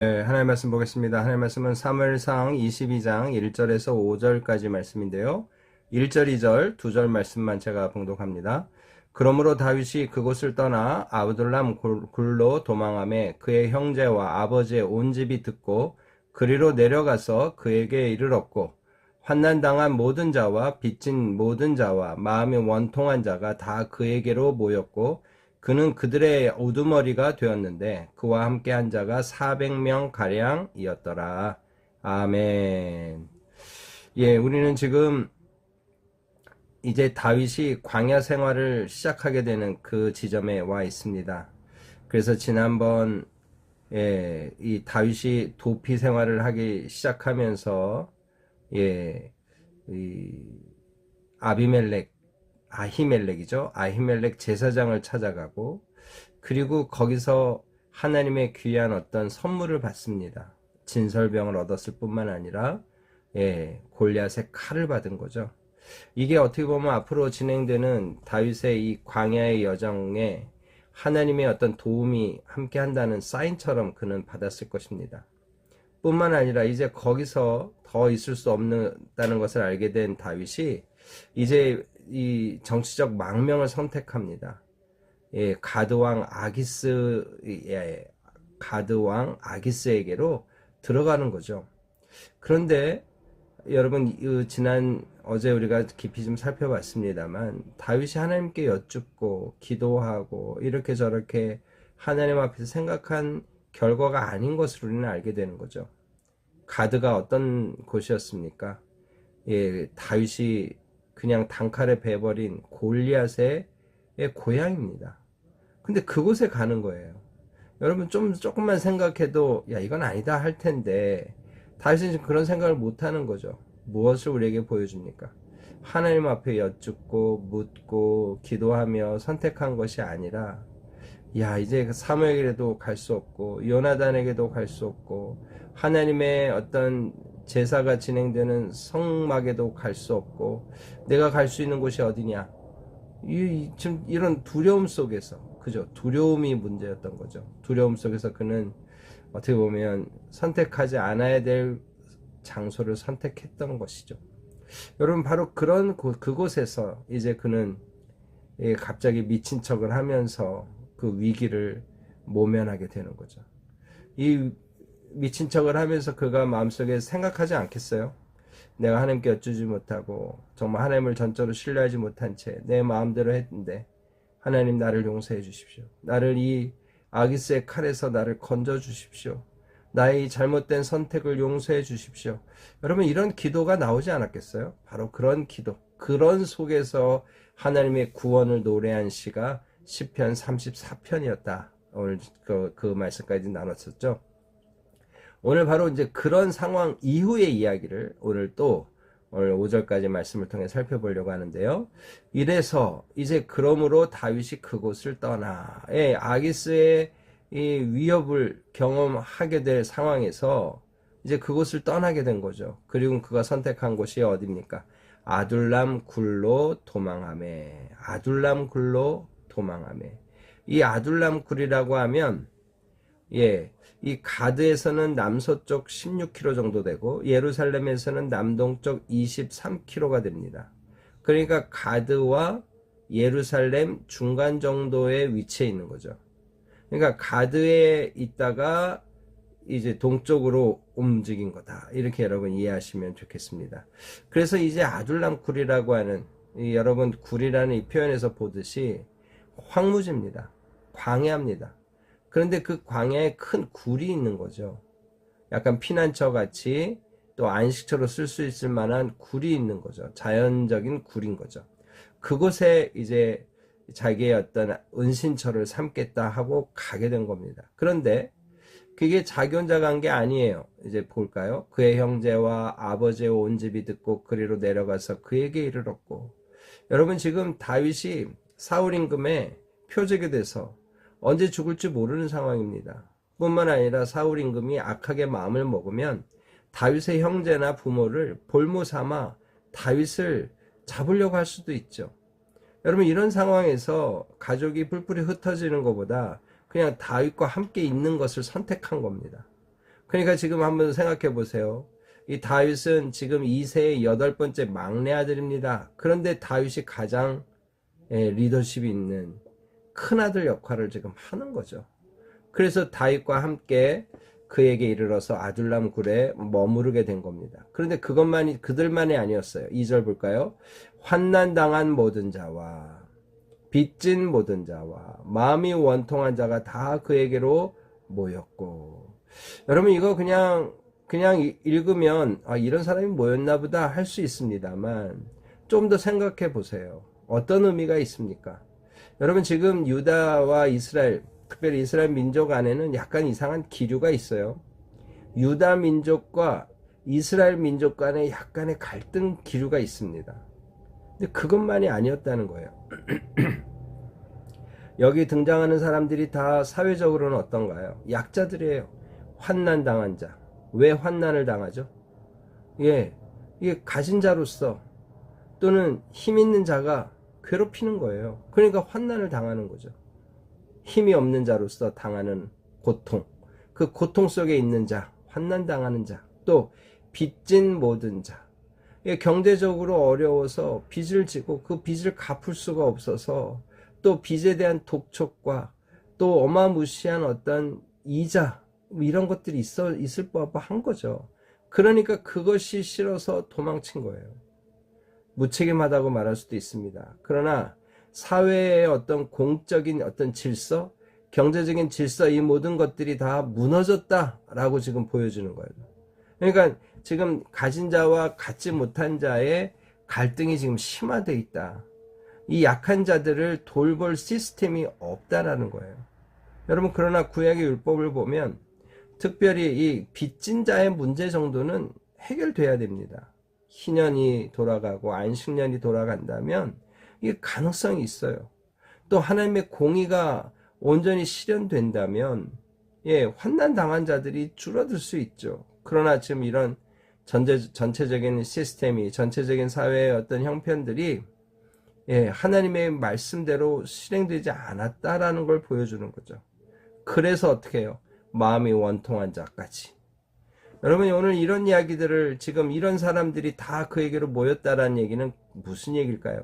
네, 하나님 말씀 보겠습니다. 하나님 말씀은 사무엘상 22장 1절에서 5절까지 말씀인데요. 1절, 2절, 2절 말씀만 제가 봉독합니다. 그러므로 다윗이 그곳을 떠나 아두람 굴로 도망하매 그의 형제와 아버지의 온 집이 듣고 그리로 내려가서 그에게 이르렀고 환난당한 모든 자와 빚진 모든 자와 마음이 원통한 자가 다 그에게로 모였고 그는 그들의 우두머리가 되었는데 그와 함께 한 자가 400명 가량이었더라. 아멘. 예, 우리는 지금 이제 다윗이 광야 생활을 시작하게 되는 그 지점에 와 있습니다. 그래서 지난번 이 다윗이 도피 생활을 하기 시작하면서 이 아히멜렉이죠. 아히멜렉 제사장을 찾아가고 그리고 거기서 하나님의 귀한 어떤 선물을 받습니다. 진설병을 얻었을 뿐만 아니라 골리앗의 칼을 받은 거죠. 이게 어떻게 보면 앞으로 진행되는 다윗의 이 광야의 여정에 하나님의 어떤 도움이 함께 한다는 사인처럼 그는 받았을 것입니다. 뿐만 아니라 이제 거기서 더 있을 수 없다는 것을 알게 된 다윗이 이제 이 정치적 망명을 선택합니다. 가드 왕 아기스에게로 들어가는 거죠. 그런데 여러분 어제 우리가 깊이 좀 살펴봤습니다만 다윗이 하나님께 여쭙고 기도하고 이렇게 저렇게 하나님 앞에서 생각한 결과가 아닌 것을 우리는 알게 되는 거죠. 가드가 어떤 곳이었습니까? 다윗이 그냥 단칼에 베버린 골리앗의 고향입니다. 근데 그곳에 가는 거예요. 여러분 조금만 생각해도 야 이건 아니다 할 텐데 다윗은 그런 생각을 못 하는 거죠. 무엇을 우리에게 보여줍니까? 하나님 앞에 여쭙고 묻고 기도하며 선택한 것이 아니라 야 이제 사무엘에게도 갈 수 없고 요나단에게도 갈 수 없고 하나님의 어떤 제사가 진행되는 성막에도 갈 수 없고 내가 갈 수 있는 곳이 어디냐 지금 이런 두려움 속에서 그죠? 두려움이 문제였던 거죠. 두려움 속에서 그는 어떻게 보면 선택하지 않아야 될 장소를 선택했던 것이죠. 여러분 바로 그런 그곳에서 이제 그는 갑자기 미친 척을 하면서 그 위기를 모면하게 되는 거죠. 이 미친 척을 하면서 그가 마음속에 생각하지 않겠어요? 내가 하나님께 여쭈지 못하고 정말 하나님을 전적으로 신뢰하지 못한 채 내 마음대로 했는데 하나님 나를 용서해 주십시오. 나를 이 아기스의 칼에서 나를 건져 주십시오. 나의 잘못된 선택을 용서해 주십시오. 여러분 이런 기도가 나오지 않았겠어요? 바로 그런 기도, 그런 속에서 하나님의 구원을 노래한 시가 시편 34편이었다. 오늘 그 말씀까지 나눴었죠. 오늘 바로 이제 그런 상황 이후의 이야기를 오늘 5절까지 말씀을 통해 살펴보려고 하는데요. 이래서 이제 그러므로 다윗이 그곳을 떠나 아기스의 이 위협을 경험하게 될 상황에서 이제 그곳을 떠나게 된 거죠. 그리고 그가 선택한 곳이 어디입니까? 아둘람 굴로 도망하매. 아둘람 굴로 도망하매. 이 아둘람 굴이라고 하면 이 가드에서는 남서쪽 16km 정도 되고 예루살렘에서는 남동쪽 23km가 됩니다. 그러니까 가드와 예루살렘 중간 정도의 위치에 있는 거죠. 그러니까 가드에 있다가 이제 동쪽으로 움직인 거다. 이렇게 여러분 이해하시면 좋겠습니다. 그래서 이제 아둘람 굴이라고 하는 여러분 굴이라는 이 표현에서 보듯이 황무지입니다. 광야입니다. 그런데 그 광야에 큰 굴이 있는 거죠. 약간 피난처 같이 또 안식처로 쓸 수 있을 만한 굴이 있는 거죠. 자연적인 굴인 거죠. 그곳에 이제 자기의 어떤 은신처를 삼겠다 하고 가게 된 겁니다. 그런데 그게 자기 혼자 간 게 아니에요. 이제 볼까요? 그의 형제와 아버지의 온 집이 듣고 그리로 내려가서 그에게 이르렀고 여러분 지금 다윗이 사울 임금의 표적이 돼서 언제 죽을지 모르는 상황입니다. 뿐만 아니라 사울 임금이 악하게 마음을 먹으면 다윗의 형제나 부모를 볼모 삼아 다윗을 잡으려고 할 수도 있죠. 여러분 이런 상황에서 가족이 뿔뿔이 흩어지는 것보다 그냥 다윗과 함께 있는 것을 선택한 겁니다. 그러니까 지금 한번 생각해 보세요. 이 다윗은 지금 2세의 8번째 막내 아들입니다. 그런데 다윗이 가장 리더십이 있는 큰아들 역할을 지금 하는 거죠. 그래서 다윗과 함께 그에게 이르러서 아둘람 굴에 머무르게 된 겁니다. 그런데 그들만이 아니었어요. 2절 볼까요? 환난당한 모든 자와 빚진 모든 자와 마음이 원통한 자가 다 그에게로 모였고. 여러분 이거 그냥 읽으면 이런 사람이 모였나 보다 할 수 있습니다만 좀 더 생각해 보세요. 어떤 의미가 있습니까? 여러분 지금 유다와 이스라엘, 특별히 이스라엘 민족 안에는 약간 이상한 기류가 있어요. 유다 민족과 이스라엘 민족 간에 약간의 갈등 기류가 있습니다. 근데 그것만이 아니었다는 거예요. 여기 등장하는 사람들이 다 사회적으로는 어떤가요? 약자들이에요. 환난 당한 자. 왜 환난을 당하죠? 이게 가진 자로서 또는 힘 있는 자가 괴롭히는 거예요. 그러니까 환난을 당하는 거죠. 힘이 없는 자로서 당하는 고통, 그 고통 속에 있는 자, 환난 당하는 자, 또 빚진 모든 자. 경제적으로 어려워서 빚을 지고 그 빚을 갚을 수가 없어서 또 빚에 대한 독촉과 또 어마무시한 어떤 이자 이런 것들이 있을 법한 거죠. 그러니까 그것이 싫어서 도망친 거예요. 무책임하다고 말할 수도 있습니다. 그러나 사회의 어떤 공적인 어떤 질서, 경제적인 질서, 이 모든 것들이 다 무너졌다라고 지금 보여주는 거예요. 그러니까 지금 가진 자와 갖지 못한 자의 갈등이 지금 심화되어 있다. 이 약한 자들을 돌볼 시스템이 없다라는 거예요. 여러분 그러나 구약의 율법을 보면 특별히 이 빚진 자의 문제 정도는 해결돼야 됩니다. 희년이 돌아가고 안식년이 돌아간다면 이게 가능성이 있어요. 또 하나님의 공의가 온전히 실현된다면 환난 당한 자들이 줄어들 수 있죠. 그러나 지금 이런 전체적인 시스템이, 전체적인 사회의 어떤 형편들이 하나님의 말씀대로 실행되지 않았다라는 걸 보여주는 거죠. 그래서 어떻게 해요? 마음이 원통한 자까지. 여러분 오늘 이런 이야기들을 지금 이런 사람들이 다 그에게로 모였다라는 얘기는 무슨 얘기일까요?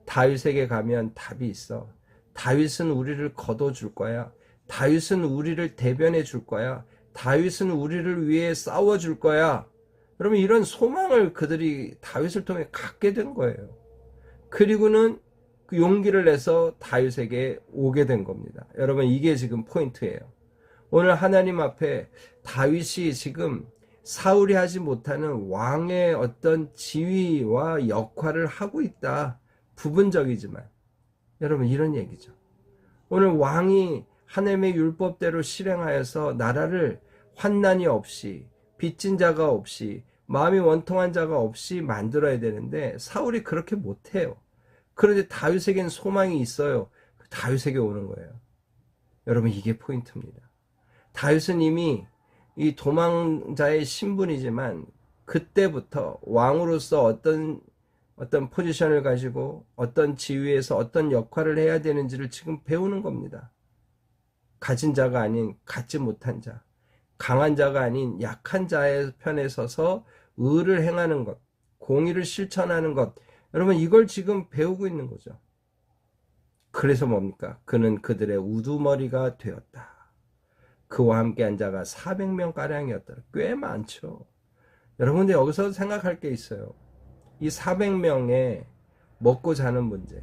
다윗에게 가면 답이 있어. 다윗은 우리를 거둬줄 거야. 다윗은 우리를 대변해 줄 거야. 다윗은 우리를 위해 싸워줄 거야. 여러분 이런 소망을 그들이 다윗을 통해 갖게 된 거예요. 그리고는 그 용기를 내서 다윗에게 오게 된 겁니다. 여러분 이게 지금 포인트예요. 오늘 하나님 앞에 다윗이 지금 사울이 하지 못하는 왕의 어떤 지위와 역할을 하고 있다. 부분적이지만 여러분 이런 얘기죠. 오늘 왕이 하나님의 율법대로 실행하여서 나라를 환난이 없이 빚진 자가 없이 마음이 원통한 자가 없이 만들어야 되는데 사울이 그렇게 못해요. 그런데 다윗에겐 소망이 있어요. 다윗에게 오는 거예요. 여러분 이게 포인트입니다. 다윗은 이미 이 도망자의 신분이지만 그때부터 왕으로서 어떤 포지션을 가지고 어떤 지위에서 어떤 역할을 해야 되는지를 지금 배우는 겁니다. 가진 자가 아닌 갖지 못한 자, 강한 자가 아닌 약한 자의 편에 서서 의를 행하는 것, 공의를 실천하는 것, 여러분 이걸 지금 배우고 있는 거죠. 그래서 뭡니까? 그는 그들의 우두머리가 되었다. 그와 함께 한 자가 400명가량이었다. 꽤 많죠. 여러분들 여기서 생각할 게 있어요. 이 400명의 먹고 자는 문제,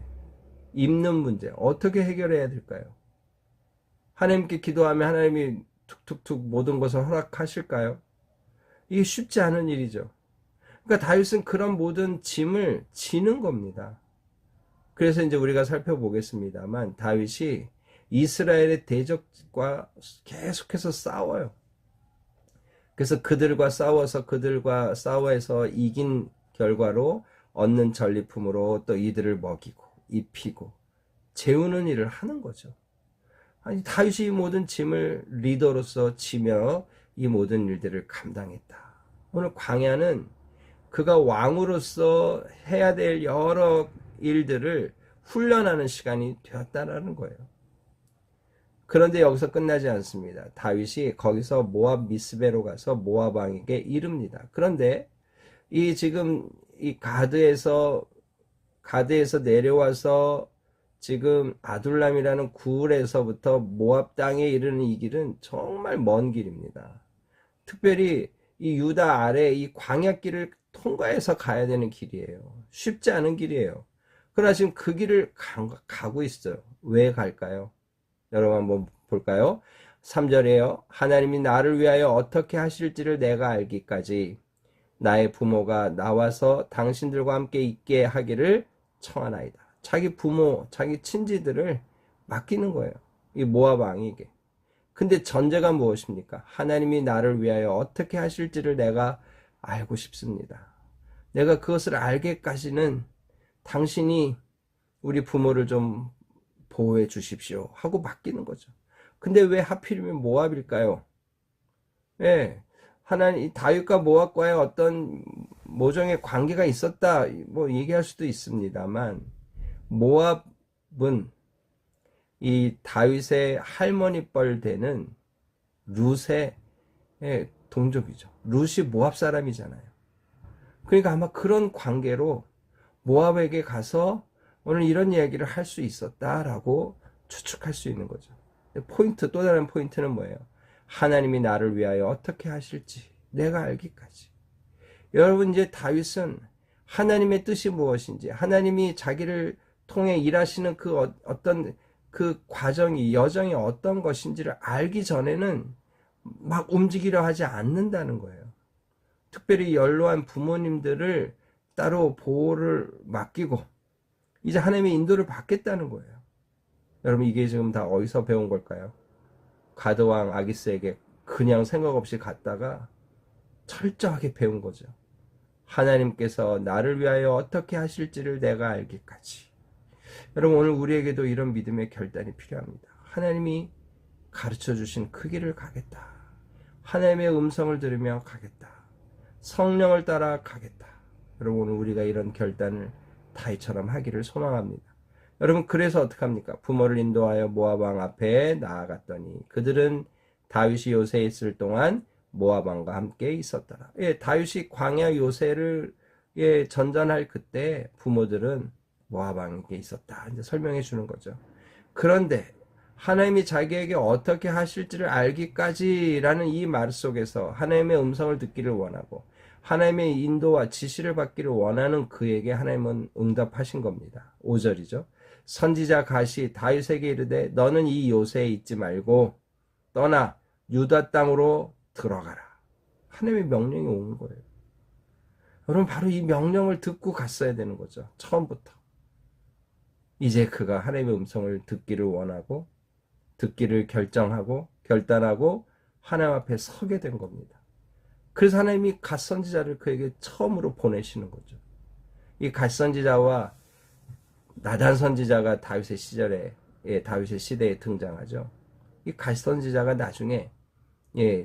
입는 문제 어떻게 해결해야 될까요? 하나님께 기도하면 하나님이 툭툭툭 모든 것을 허락하실까요? 이게 쉽지 않은 일이죠. 그러니까 다윗은 그런 모든 짐을 지는 겁니다. 그래서 이제 우리가 살펴보겠습니다만 다윗이 이스라엘의 대적과 계속해서 싸워요. 그래서 그들과 싸워서 이긴 결과로 얻는 전리품으로 또 이들을 먹이고 입히고 재우는 일을 하는 거죠. 아니 다윗이 이 모든 짐을 리더로서 지며 이 모든 일들을 감당했다. 오늘 광야는 그가 왕으로서 해야 될 여러 일들을 훈련하는 시간이 되었다라는 거예요. 그런데 여기서 끝나지 않습니다. 다윗이 거기서 모압 미스베로 가서 모압 왕에게 이릅니다. 그런데 이 지금 이 가드에서 내려와서 지금 아둘람이라는 굴에서부터 모압 땅에 이르는 이 길은 정말 먼 길입니다. 특별히 이 유다 아래 이 광야길을 통과해서 가야 되는 길이에요. 쉽지 않은 길이에요. 그러나 지금 그 길을 가고 있어요. 왜 갈까요? 여러분 한번 볼까요? 3절에요. 하나님이 나를 위하여 어떻게 하실지를 내가 알기까지 나의 부모가 나와서 당신들과 함께 있게 하기를 청하나이다. 자기 부모, 자기 친지들을 맡기는 거예요. 이 모압 왕에게. 근데 전제가 무엇입니까? 하나님이 나를 위하여 어떻게 하실지를 내가 알고 싶습니다. 내가 그것을 알기까지는 당신이 우리 부모를 좀 보호해 주십시오 하고 맡기는 거죠. 근데 왜 하필이면 모압일까요? 예, 하나님 다윗과 모압과의 어떤 모종의 관계가 있었다 뭐 얘기할 수도 있습니다만 모압은 이 다윗의 할머니 뻘 되는 룻의 동족이죠. 룻이 모압 사람이잖아요. 그러니까 아마 그런 관계로 모압에게 가서 오늘 이런 이야기를 할 수 있었다라고 추측할 수 있는 거죠. 또 다른 포인트는 뭐예요? 하나님이 나를 위하여 어떻게 하실지 내가 알기까지. 여러분 이제 다윗은 하나님의 뜻이 무엇인지, 하나님이 자기를 통해 일하시는 그 어떤 그 과정이, 여정이 어떤 것인지를 알기 전에는 막 움직이려 하지 않는다는 거예요. 특별히 연로한 부모님들을 따로 보호를 맡기고 이제 하나님의 인도를 받겠다는 거예요. 여러분 이게 지금 다 어디서 배운 걸까요? 가드왕 아기스에게 그냥 생각 없이 갔다가 철저하게 배운 거죠. 하나님께서 나를 위하여 어떻게 하실지를 내가 알기까지. 여러분 오늘 우리에게도 이런 믿음의 결단이 필요합니다. 하나님이 가르쳐 주신 그 길을 가겠다. 하나님의 음성을 들으며 가겠다. 성령을 따라 가겠다. 여러분 오늘 우리가 이런 결단을 다윗처럼 하기를 소망합니다. 여러분 그래서 어떡합니까? 부모를 인도하여 모압 왕 앞에 나아갔더니 그들은 다윗이 요새에 있을 동안 모압 왕과 함께 있었더라. 예, 다윗이 광야 요새를 전전할 그때 부모들은 모압 왕에게 있었다. 이제 설명해 주는 거죠. 그런데 하나님이 자기에게 어떻게 하실지를 알기까지라는 이 말 속에서 하나님의 음성을 듣기를 원하고 하나님의 인도와 지시를 받기를 원하는 그에게 하나님은 응답하신 겁니다. 5절이죠. 선지자 갓이 다윗에게 이르되 너는 이 요새에 있지 말고 떠나 유다 땅으로 들어가라. 하나님의 명령이 온 거예요. 여러분 바로 이 명령을 듣고 갔어야 되는 거죠. 처음부터. 이제 그가 하나님의 음성을 듣기를 원하고 듣기를 결정하고 결단하고 하나님 앞에 서게 된 겁니다. 그래서 하나님이 갓 선지자를 그에게 처음으로 보내시는 거죠. 이 갓 선지자와 나단 선지자가 다윗의 시절에 다윗의 시대에 등장하죠. 이 갓 선지자가 나중에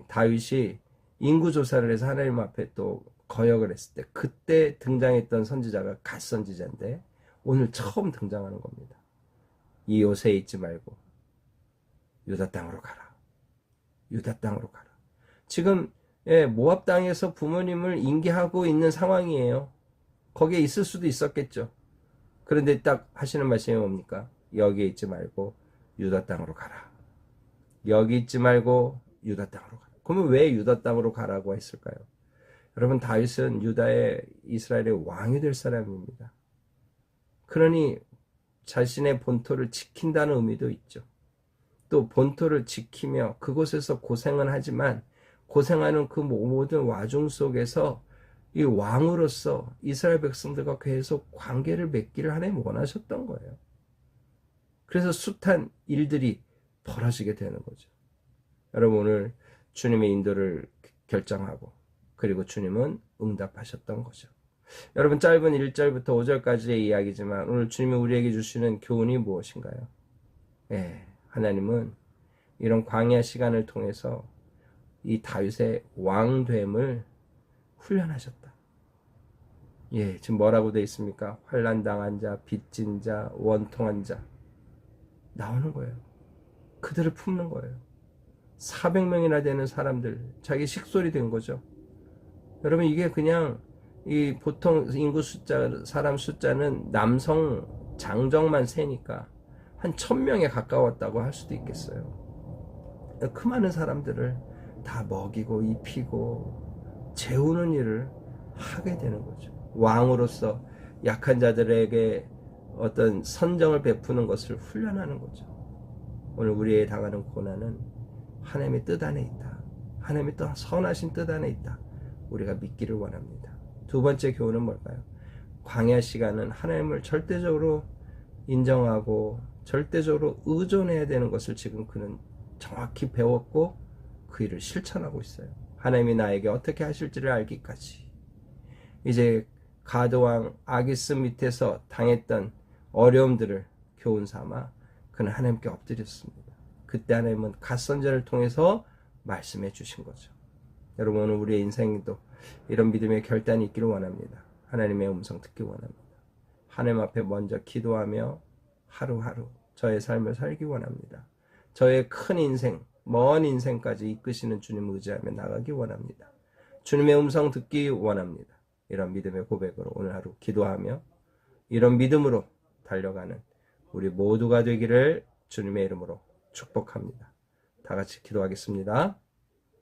다윗이 인구 조사를 해서 하나님 앞에 또 거역을 했을 때 그때 등장했던 선지자가 갓 선지자인데 오늘 처음 등장하는 겁니다. 이 요새에 있지 말고 유다 땅으로 가라. 유다 땅으로 가라. 지금 모압 땅에서 부모님을 인계하고 있는 상황이에요. 거기에 있을 수도 있었겠죠. 그런데 딱 하시는 말씀이 뭡니까? 여기에 있지 말고 유다 땅으로 가라. 여기 있지 말고 유다 땅으로 가라. 그러면 왜 유다 땅으로 가라고 했을까요? 여러분 다윗은 유다의 이스라엘의 왕이 될 사람입니다. 그러니 자신의 본토를 지킨다는 의미도 있죠. 또 본토를 지키며 그곳에서 고생은 하지만 고생하는 그 모든 와중 속에서 이 왕으로서 이스라엘 백성들과 계속 관계를 맺기를 하나님 원하셨던 거예요. 그래서 숱한 일들이 벌어지게 되는 거죠. 여러분 오늘 주님의 인도를 결정하고 그리고 주님은 응답하셨던 거죠. 여러분 짧은 1절부터 5절까지의 이야기지만 오늘 주님이 우리에게 주시는 교훈이 무엇인가요? 하나님은 이런 광야 시간을 통해서 이 다윗의 왕됨을 훈련하셨다. 지금 뭐라고 되어 있습니까? 환난당한 자, 빚진 자, 원통한 자 나오는 거예요. 그들을 품는 거예요. 400명이나 되는 사람들, 자기 식솔이 된 거죠. 여러분, 이게 그냥 이 보통 인구 사람 숫자는 남성 장정만 세니까 한 1000명에 가까웠다고 할 수도 있겠어요. 그 많은 사람들을 다 먹이고 입히고 재우는 일을 하게 되는 거죠. 왕으로서 약한 자들에게 어떤 선정을 베푸는 것을 훈련하는 거죠. 오늘 우리의 당하는 고난은 하나님의 뜻 안에 있다. 하나님의 또 선하신 뜻 안에 있다. 우리가 믿기를 원합니다. 두 번째 교훈은 뭘까요? 광야 시간은 하나님을 절대적으로 인정하고 절대적으로 의존해야 되는 것을 지금 그는 정확히 배웠고 그 일을 실천하고 있어요. 하나님이 나에게 어떻게 하실지를 알기까지. 이제 가드왕 아기스 밑에서 당했던 어려움들을 교훈 삼아 그는 하나님께 엎드렸습니다. 그때 하나님은 갓선자를 통해서 말씀해 주신 거죠. 여러분, 오늘 우리의 인생에도 이런 믿음의 결단이 있기를 원합니다. 하나님의 음성 듣기 원합니다. 하나님 앞에 먼저 기도하며 하루하루 저의 삶을 살기 원합니다. 저의 큰 인생, 먼 인생까지 이끄시는 주님 의지하며 나가기 원합니다. 주님의 음성 듣기 원합니다. 이런 믿음의 고백으로 오늘 하루 기도하며 이런 믿음으로 달려가는 우리 모두가 되기를 주님의 이름으로 축복합니다. 다 같이 기도하겠습니다.